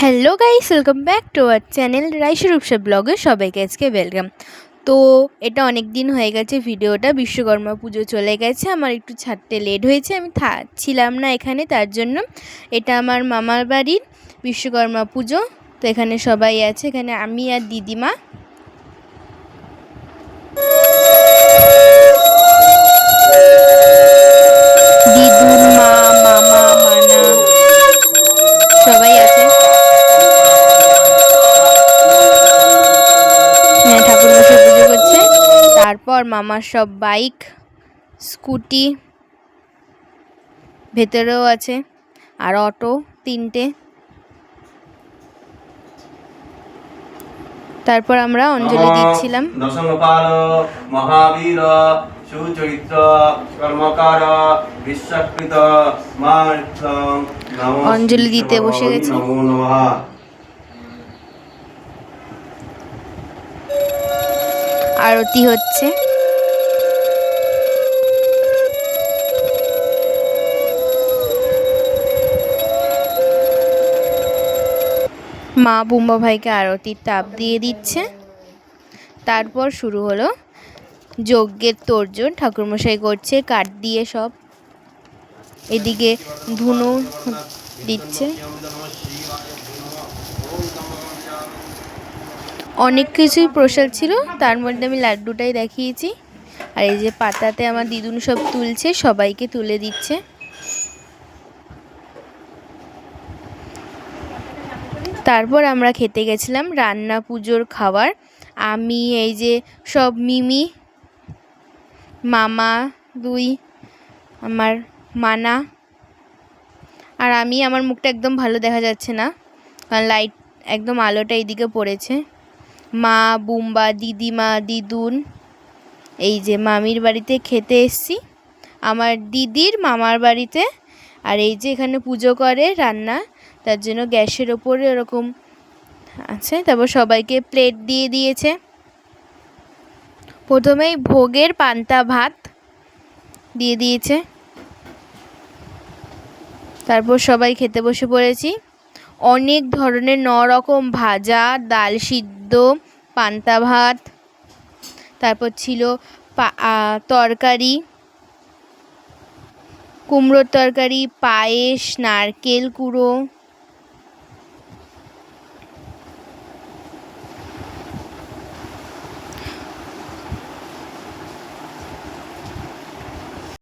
Hello guys, welcome back to our channel রাইসের রূপসা ব্লগে সবাইকে আজকে ওয়েলকাম। তো এটা অনেক দিন হয়ে গেছে ভিডিওটা, বিশ্বকর্মা পুজো চলে গেছে, আমার একটু ছাড়তে লেট হয়েছে, আমি ছিলাম না এখানে, তার জন্য। এটা আমার মামার বাড়ির বিশ্বকর্মা পুজো। তো এখানে সবাই আছে, এখানে আমি আর দিদিমা। দিদুন, মা, মামা, মানা সবাই আছে। ঠাকুর মশাই পুজো করছে। তারপর মামার সব বাইক, স্কুটি ভেতরেও আছে, আর অটো 3টে। তারপর আমরা অঞ্জলি দিচ্ছিলাম। দশমকাল মহাবীর সুচরিত্র কর্মকার বিশ্বকৃত অঞ্জলি দিতে বসে গেছে। আরতি হচ্ছে। মা বুম্বা ভাইকে আরতির তাপ দিয়ে দিচ্ছে। তারপর শুরু হলো যজ্ঞের তোড়জোড়, ঠাকুরমশাই করছে কাঠ দিয়ে সব। এদিকে ধুনো দিচ্ছে। অনেক কিছুই প্রসাদ ছিল, তার মধ্যে আমি লাড্ডুটাই দেখিয়েছি। আর এই যে পাতাতে আমার দিদুন সব তুলছে, সবাইকে তুলে দিচ্ছে। তারপর আমরা খেতে গেছিলাম রান্না পুজোর খাবার। আমি এই যে সব মিমি, মামা, আমার মানা আর আমি। আমার মুখটা একদম ভালো দেখা যাচ্ছে না, কারণ লাইট একদম আলোটা এইদিকে পড়েছে। মা, বুম্বা, দিদিমা, দিদুন। এই যে মামির বাড়িতে খেতে এসছি, আমার দিদির মামার বাড়িতে। আর এই যে এখানে পুজো করে রান্না, তার জন্য গ্যাসের ওপরে এরকম আছে। তারপর সবাইকে প্লেট দিয়ে দিয়েছে। প্রথমেই ভোগের পান্তা ভাত দিয়ে দিয়েছে। তারপর সবাই খেতে বসে পড়েছি। অনেক ধরনের 9 রকম ভাজা, ডাল সিদ্ধ, পান্তা ভাত, তারপর ছিল তরকারি, কুমড়োর তরকারি, পায়েস, নারকেল কুড়ো,